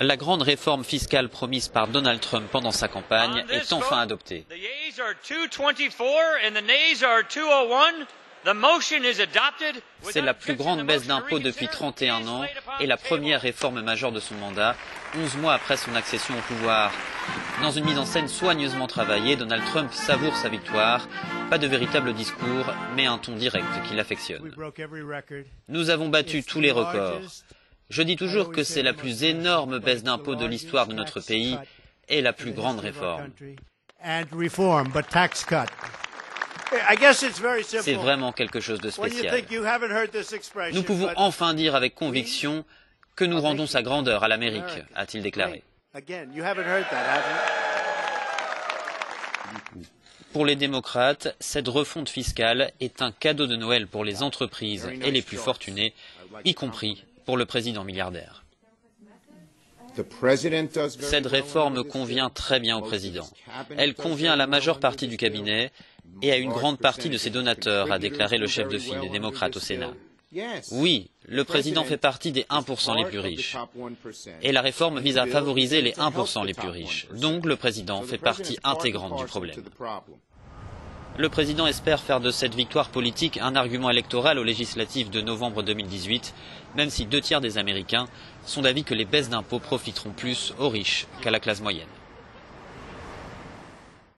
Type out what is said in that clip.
La grande réforme fiscale promise par Donald Trump pendant sa campagne est enfin adoptée. C'est la plus grande baisse d'impôts depuis 31 ans et la première réforme majeure de son mandat, 11 mois après son accession au pouvoir. Dans une mise en scène soigneusement travaillée, Donald Trump savoure sa victoire. Pas de véritable discours, mais un ton direct qu'il affectionne. Nous avons battu tous les records. Je dis toujours que c'est la plus énorme baisse d'impôts de l'histoire de notre pays et la plus grande réforme. C'est vraiment quelque chose de spécial. Nous pouvons enfin dire avec conviction que nous rendons sa grandeur à l'Amérique, a-t-il déclaré. Pour les démocrates, cette refonte fiscale est un cadeau de Noël pour les entreprises et les plus fortunés, y compris pour le président milliardaire. Cette réforme convient très bien au président. Elle convient à la majeure partie du cabinet et à une grande partie de ses donateurs, a déclaré le chef de file des démocrates au Sénat. Oui, le président fait partie des 1% les plus riches. Et la réforme vise à favoriser les 1% les plus riches. Donc le président fait partie intégrante du problème. Le président espère faire de cette victoire politique un argument électoral aux législatives de novembre 2018, même si 2 tiers des Américains sont d'avis que les baisses d'impôts profiteront plus aux riches qu'à la classe moyenne.